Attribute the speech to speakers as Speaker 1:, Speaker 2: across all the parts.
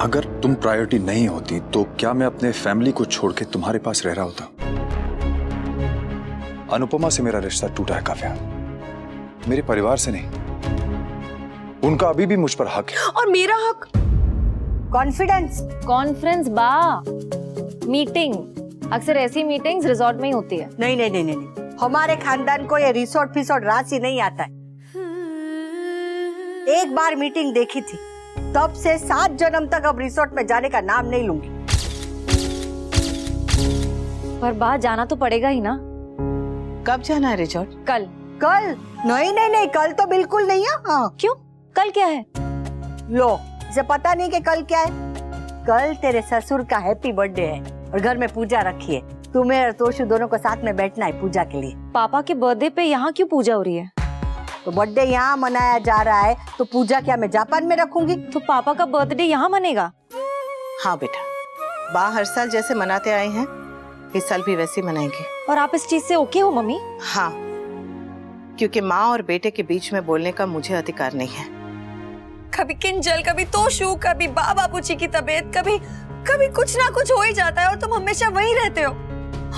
Speaker 1: अगर तुम प्रायोरिटी नहीं होती तो क्या मैं अपने फैमिली को छोड़ के तुम्हारे पास रह रहा होता? अनुपमा से मेरा रिश्ता टूटा है काव्या, मेरे परिवार से नहीं। उनका अभी भी मुझ पर हक है।
Speaker 2: और मेरा हक?
Speaker 3: कॉन्फ्रेंस बा मीटिंग, अक्सर ऐसी मीटिंग्स रिजॉर्ट में ही होती है।
Speaker 2: नहीं नहीं नहीं नहीं, हमारे खानदान को ये रिसोर्ट फिसोर्ट राशि नहीं आता है। एक बार मीटिंग देखी थी, तब से 7 जन्म तक अब रिसोर्ट में जाने का नाम नहीं लूंगी।
Speaker 3: पर बा जाना तो पड़ेगा ही ना।
Speaker 4: कब जाना है रिजॉर्ट?
Speaker 3: कल।
Speaker 2: कल? नहीं नहीं नहीं, कल तो बिल्कुल नहीं है। हाँ।
Speaker 3: क्यों? कल क्या है?
Speaker 2: लो, इसे पता नहीं कि कल क्या है? कल तेरे ससुर का हैप्पी बर्थडे है और घर में पूजा रखी है। तुम्हें और तोशु दोनों को साथ में बैठना है पूजा के लिए।
Speaker 3: पापा के बर्थडे पे यहाँ क्यों पूजा हो रही है?
Speaker 2: तो बर्थडे यहाँ मनाया जा रहा है तो पूजा क्या मैं जापान में रखूंगी?
Speaker 3: तो पापा का बर्थडे यहाँ मनेगा?
Speaker 4: हाँ बेटा, बा हर साल जैसे मनाते आए हैं इस साल भी वैसे मनाएंगे।
Speaker 3: और आप इस चीज से ओके हो मम्मी?
Speaker 4: हाँ, क्योंकि माँ और बेटे के बीच में बोलने का मुझे अधिकार नहीं है।
Speaker 5: कभी किंजल, कभी तोशु, कभी बाबूजी की तबीयत, कभी कुछ ना कुछ हो ही जाता है और तुम हमेशा वहीं रहते हो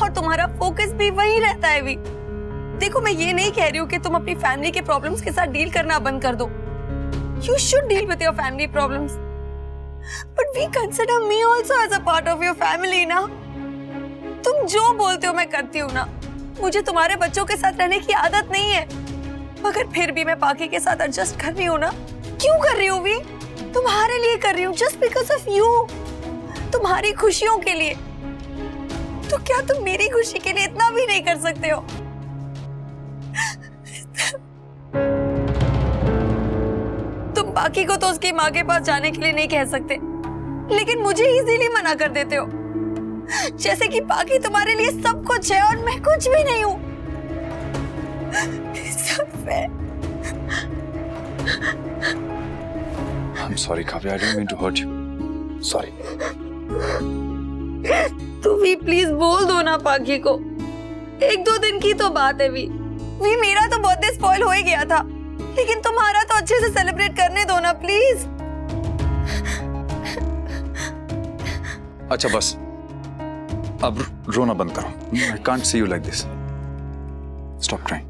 Speaker 5: और तुम्हारा फोकस भी वहीं रहता है। भी देखो, मैं ये नहीं कह रही हूँ कि तुम अपनी फैमिली के प्रॉब्लम्स के साथ डील करना बंद कर दो। You should deal with your family problems, but we consider me also as a part of your family ना। तुम जो बोलते हो मैं करती हूँ ना। मुझे तुम्हारे बच्चों के साथ रहने की आदत नहीं है, मगर फिर भी मैं पाकी के साथ एडजस्ट कर रही हूँ ना। क्यों कर रही हूँ भी? तुम्हारे लिए कर रही हूँ, जस्ट बिकॉज ऑफ यू, तुम्हारी खुशियों के लिए। तो क्या तुम मेरी खुशी के लिए इतना भी नहीं कर सकते हो? तुम पाकी को तो उसकी माँ के पास जाने के लिए नहीं कह सकते, लेकिन मुझे इजीली मना कर देते हो, जैसे कि पाकी तुम्हारे लिए सब कुछ है और मैं कुछ भी नहीं हूँ।
Speaker 1: I'm sorry, Kavya. I didn't mean to hurt you. Sorry.
Speaker 5: तू भी प्लीज बोल दो ना पाकी को। 1-2 दिन की तो बात है। भी मेरा तो बर्थडे स्पॉइल हो ही गया था, लेकिन तुम्हारा तो अच्छे से सेलिब्रेट करने दो ना प्लीज।
Speaker 1: अच्छा बस, अब रोना बंद करो। I can't see you like this. Stop crying.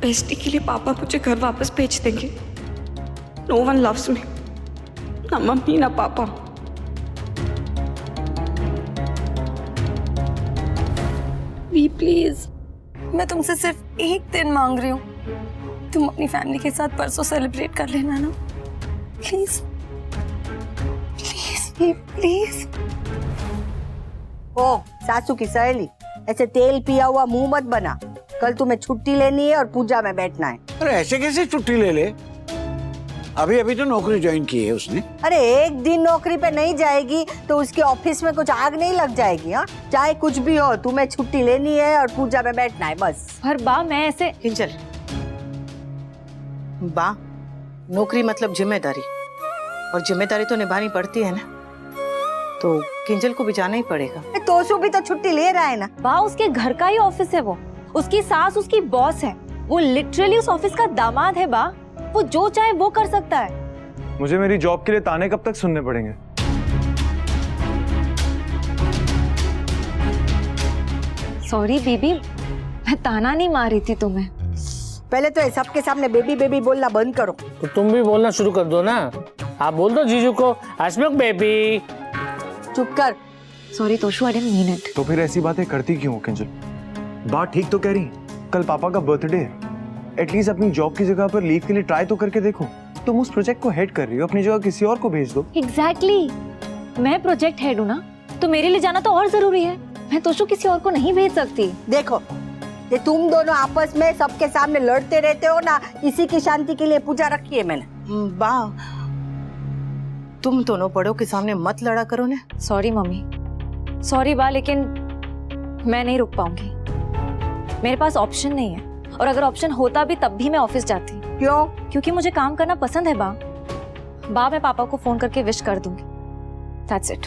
Speaker 5: Bestie के लिए पापा मुझे घर वापस भेज देंगे। No one loves me, ना मम्मी ना पापा। वी प्लीज, मैं तुमसे सिर्फ एक दिन मांग रही हूँ। तुम अपनी फैमिली के साथ परसों सेलिब्रेट कर लेना ना, प्लीज प्लीज वी प्लीज।
Speaker 2: ओ सासू की सहेली, ऐसे तेल पिया हुआ मुंह मत बना। कल तुम्हें छुट्टी लेनी है और पूजा में बैठना है।
Speaker 6: अरे ऐसे कैसे छुट्टी ले ले? अभी तो नौकरी ज्वाइन की है उसने।
Speaker 2: अरे एक दिन नौकरी पे नहीं जाएगी तो उसके ऑफिस में कुछ आग नहीं लग जाएगी? हाँ, चाहे कुछ भी हो, तुम्हें छुट्टी लेनी है और पूजा में बैठना है बस।
Speaker 3: पर बा मैं ऐसे।
Speaker 4: किंजल, बा नौकरी मतलब जिम्मेदारी, और जिम्मेदारी तो निभानी पड़ती है ना, तो किंजल को भी जाना ही पड़ेगा।
Speaker 2: तोशु भी तो छुट्टी ले रहा है ना।
Speaker 3: बा उसके घर का ही ऑफिस है, वो उसकी सास उसकी बॉस है, वो लिटरली उस ऑफिस का दामाद है। बा वो जो चाहे वो कर सकता है।
Speaker 7: मुझे मेरी जॉब के लिए ताने कब तक सुनने पड़ेंगे?
Speaker 3: सॉरी बीबी, मैं ताना नहीं मार रही थी तुम्हें।
Speaker 2: पहले तो सबके सामने बेबी बेबी बोलना बंद करो।
Speaker 8: तो तुम भी बोलना शुरू कर दो ना। आप बोल दो जीजू को अस्मक बेबी।
Speaker 2: चुप कर।
Speaker 3: Sorry Toshu, I didn't mean it.
Speaker 7: तो फिर ऐसी बातें करती क्यों किंजल? बात ठीक तो कह रही, कल पापा का बर्थडे है, एटलीस्ट अपनी जॉब की जगह पर लीव के लिए ट्राई तो करके देखो। तुम उस प्रोजेक्ट को हेड कर रही हो, अपनी जगह किसी और को भेज दो।
Speaker 3: एग्जैक्टली, मैं प्रोजेक्ट हेड हूँ ना, तो मेरे लिए जाना तो और जरूरी है। मैं तोशु किसी और को नहीं भेज सकती।
Speaker 2: देखो, ये तुम दोनों आपस में सबके सामने लड़ते रहते हो ना, इसी की शांति के लिए पूजा रखी है मैंने।
Speaker 4: बा तुम दोनों बड़ों के सामने मत लड़ा करो ना।
Speaker 3: सॉरी मम्मी, सॉरी बा, लेकिन मैं नहीं रुक पाऊंगी। मेरे पास ऑप्शन नहीं है, और अगर ऑप्शन होता भी तब भी मैं ऑफिस जाती।
Speaker 2: क्यों?
Speaker 3: क्योंकि मुझे काम करना पसंद है। बा मैं पापा को फोन करके विश कर दूंगी। That's it.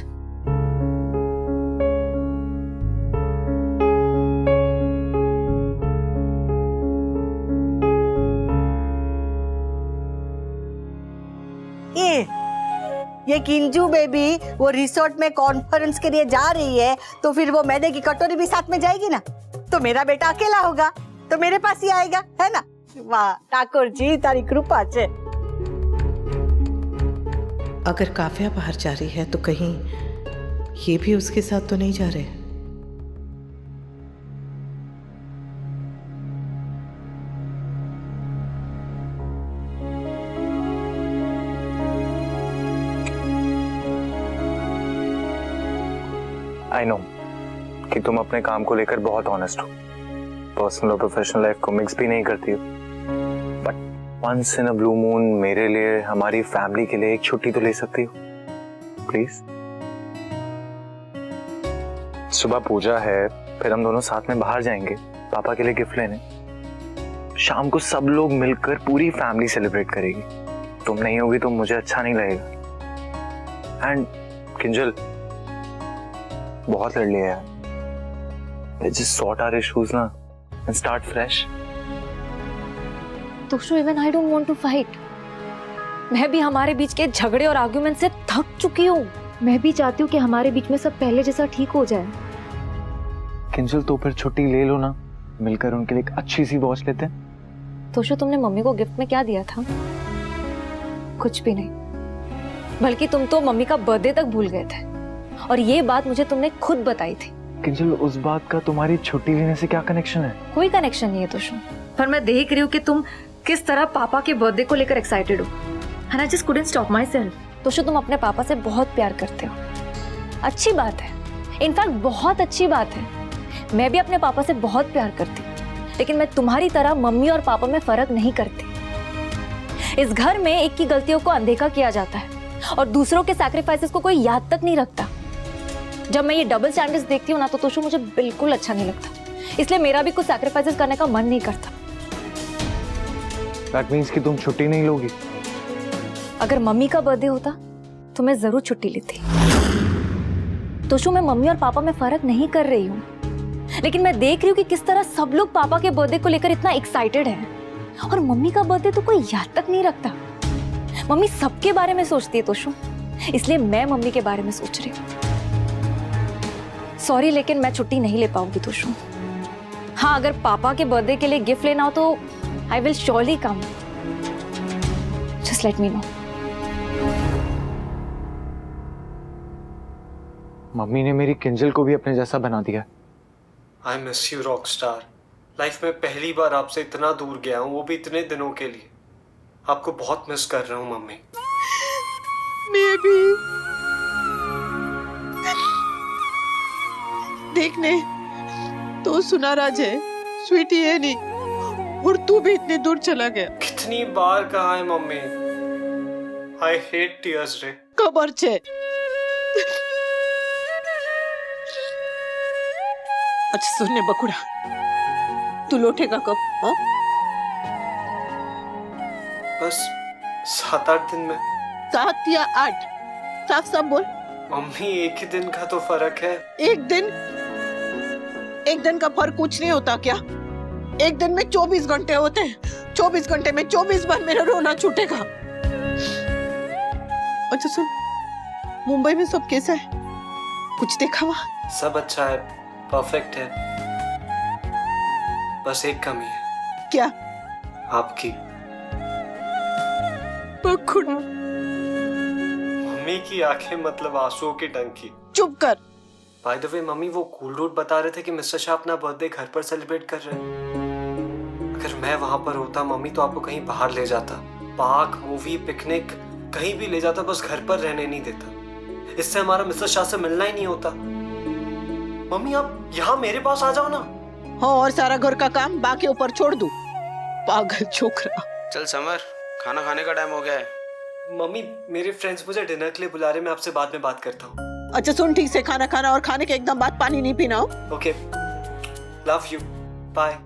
Speaker 2: ये किंजू बेबी वो रिसोर्ट में कॉन्फ्रेंस के लिए जा रही है, तो फिर वो मैदे की कटोरी भी साथ में जाएगी ना, तो मेरा बेटा अकेला होगा तो मेरे पास ही आएगा, है ना। वाह ठाकुर जी तारी कृपा छे।
Speaker 4: अगर काव्या बाहर जा रही है तो कहीं ये भी उसके साथ तो नहीं जा रहे।
Speaker 7: आई नो कि तुम अपने काम को लेकर बहुत ऑनेस्ट हो, पर्सनल और प्रोफेशनल लाइफ को मिक्स भी नहीं करती हो, but once in a blue moon मेरे लिए, हमारी फैमिली के लिए एक छुट्टी तो ले सकती हो प्लीज। सुबह पूजा है, फिर हम दोनों साथ में बाहर जाएंगे पापा के लिए गिफ्ट लेने। शाम को सब लोग मिलकर पूरी फैमिली सेलिब्रेट करेगी। तुम नहीं होगी तो मुझे अच्छा नहीं लगेगा। एंड किंजल, बहुत लड़ लिया यार, let's just sort our issues ना and start fresh.
Speaker 3: Toshu, even I don't want to fight. मैं भी हमारे बीच के झगड़े और आर्ग्यूमेंट से थक चुकी हूँ। मैं भी चाहती हूँ कि हमारे बीच में सब पहले जैसा ठीक हो जाए।
Speaker 7: किंजल, तो फिर छुट्टी ले लो ना, मिलकर उनके लिए एक अच्छी सी वॉच लेते हैं।
Speaker 3: तोशु, तुमने मम्मी को गिफ्ट में क्या दिया था? कुछ भी नहीं, बल्कि तुम तो मम्मी का बर्थडे तक भूल गए थे, और ये बात मुझे तुमने खुद बताई थी।
Speaker 7: किंजल, उस बात का तुम्हारी छुट्टी लेने से क्या कनेक्शन है?
Speaker 3: कोई कनेक्शन नहीं है तोशु, पर मैं देख रही हूँ कि तुम किस तरह पापा के बर्थडे को लेकर एक्साइटेड हो, and I just couldn't stop myself। Toshu, तुम अपने पापा से बहुत प्यार करते हो, अच्छी बात है, इनफैक्ट बहुत अच्छी बात है। मैं भी अपने पापा से बहुत प्यार करती हूँ, लेकिन मैं तुम्हारी तरह मम्मी और पापा में फर्क नहीं करती। इस घर में एक की गलतियों को अनदेखा किया जाता है और दूसरों के सैक्रिफाइसेस को कोई याद तक नहीं रखता। जब मैं ये डबल स्टैंडर्ड्स देखती हूँ ना, तो तोशु मुझे बिल्कुल अच्छा नहीं लगता, इसलिए मेरा भी कुछ सैक्रिफाइसेस करने का मन नहीं करता।
Speaker 7: That means कि तुम छुट्टी नहीं लोगी?
Speaker 3: अगर मम्मी का बर्थडे होता तो मैं जरूर छुट्टी लेती। तोशु, मैं मम्मी और पापा में फर्क नहीं कर रही हूँ, लेकिन मैं देख रही हूँ कि किस तरह सब लोग पापा के बर्थडे को लेकर इतना एक्साइटेड हैं, और मम्मी का बर्थडे तो कोई याद तक नहीं रखता। मम्मी सबके बारे में सोचती है तोशु, इसलिए मैं मम्मी के बारे में सोच रही हूँ। सॉरी, लेकिन मैं छुट्टी नहीं ले पाऊंगी तोशु। हाँ, अगर पापा के बर्थडे के लिए गिफ्ट लेना हो तो I will surely come. Just let me know.
Speaker 7: Mummy ने मेरी किंजल को भी अपने जैसा बना दिया।
Speaker 9: I miss you Rockstar. Life में पहली बार आपसे इतना दूर गया हूँ, वो भी इतने दिनों के लिए। आपको बहुत मिस कर रहा हूँ मम्मी।
Speaker 4: मैं भी। देखने तो सुनाराज है, स्वीटी है नहीं, और तू भी इतने दूर चला गया।
Speaker 9: कितनी बार कहा है मम्मी, आई हेट टीयर्स रे।
Speaker 4: खबर छे। अच्छा सुनने बकुड़ा, तू लौटेगा कब? हाँ?
Speaker 9: बस 7-8 दिन में।
Speaker 4: 7 या 8? साफ साफ बोल।
Speaker 9: मम्मी, एक ही दिन का तो फर्क है।
Speaker 4: एक दिन का फर्क कुछ नहीं होता क्या? एक दिन में 24 घंटे होते हैं। 24 घंटे में 24 बार मेरा रोना छूटेगा। अच्छा सुन, मुंबई में सब कैसा है? कुछ देखा वहाँ?
Speaker 9: सब अच्छा है, परफेक्ट है। बस एक कमी है।
Speaker 4: क्या?
Speaker 9: आपकी।
Speaker 4: बकुड़ा।
Speaker 9: मम्मी की आंखें मतलब आंसुओं की टंकी।
Speaker 4: चुप कर।
Speaker 9: बाय द वे मम्मी, वो कूल रूट बता रहे थे कि मिस्टर शाह अपना बर्थडे घर पर सेलिब्रेट कर रहे हैं। अगर मैं वहां पर होता मम्मी, तो आपको कहीं बाहर ले जाता, पार्क, मूवी, पिकनिक, कहीं भी ले जाता, बस घर पर रहने नहीं देता। इससे हमारा मिस्टर शाह से मिलना ही नहीं होता। मम्मी, आप यहाँ मेरे पास आ जाओ ना।
Speaker 4: हाँ, और सारा घर का काम बाकी ऊपर छोड़ दूं। पागल छोकरा।
Speaker 10: चल समर, खाना खाने का टाइम हो गया है।
Speaker 9: मम्मी, मेरे फ्रेंड्स मुझे डिनर के लिए बुला रहे, मैं आपसे बाद में बात करता हूँ।
Speaker 4: अच्छा सुन, ठीक से खाना खाना, और खाने के एकदम बाद पानी नहीं पीना हो।
Speaker 9: Okay, love you, bye.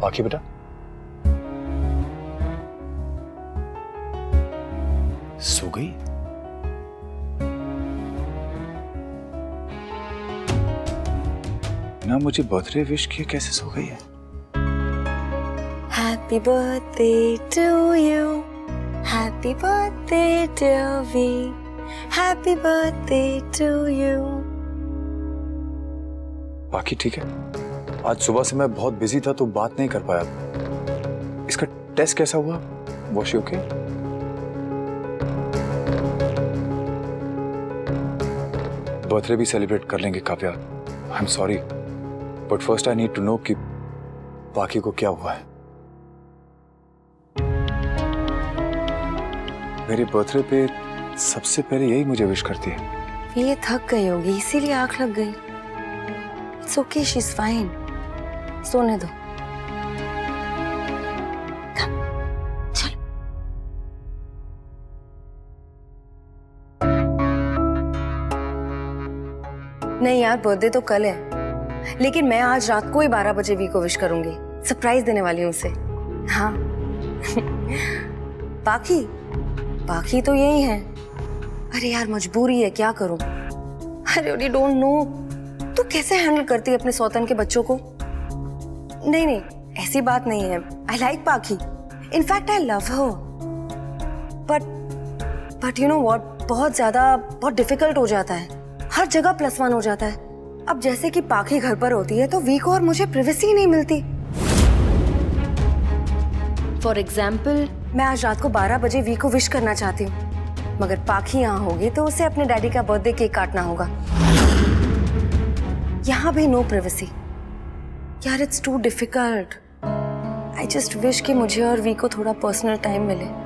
Speaker 1: बाकी बेटा, सो गई? बिना मुझे बर्थडे विश किए कैसे सो गई है?
Speaker 5: Happy birthday to you. Happy birthday dear V. Happy birthday to you.
Speaker 1: बाकी ठीक है। आज सुबह से मैं बहुत बिजी था तो बात नहीं कर पाया। इसका टेस्ट कैसा हुआ? Was she okay? बर्थडे भी सेलिब्रेट कर लेंगे Kavya. I am sorry, but first I need to know कि बाकी को क्या हुआ है। मेरे बर्थडे पे सबसे पहले यही मुझे विश करती है।
Speaker 5: ये थक गई होगी इसीलिए आंख लग गई। It's okay, she's fine. सोने दो। चल। नहीं यार, बर्थडे तो कल है, लेकिन मैं आज रात को ही 12 बजे वी को विश करूंगी। सरप्राइज देने वाली हूँ उसे। हाँ। बाकी तो यही है। अरे यार मजबूरी है, क्या करूं। आई रियली डोंट नो तू कैसे हैंडल करती है अपने सौतन के बच्चों को। नहीं ऐसी बात नहीं है। आई लाइक पाखी, in fact I love her, but you know what, बहुत डिफिकल्ट हो जाता है। हर जगह +1 हो जाता है। अब जैसे कि पाखी घर पर होती है तो वी को और मुझे प्रिवेसी नहीं मिलती। फॉर एग्जाम्पल, मैं आज रात को 12 बजे वी को विश करना चाहती हूँ, मगर पाखी यहाँ होगी तो उसे अपने डैडी का बर्थडे केक काटना होगा। यहाँ भी नो प्राइवेसी। यार it's too difficult. I just wish कि मुझे और वी को थोड़ा पर्सनल टाइम मिले।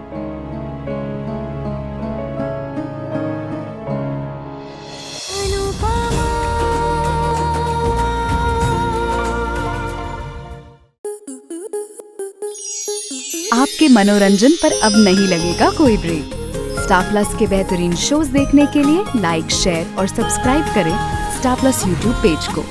Speaker 11: आपके मनोरंजन पर अब नहीं लगेगा कोई ब्रेक। स्टार प्लस के बेहतरीन शोज देखने के लिए लाइक, शेयर और सब्सक्राइब करें स्टार प्लस यूट्यूब पेज को।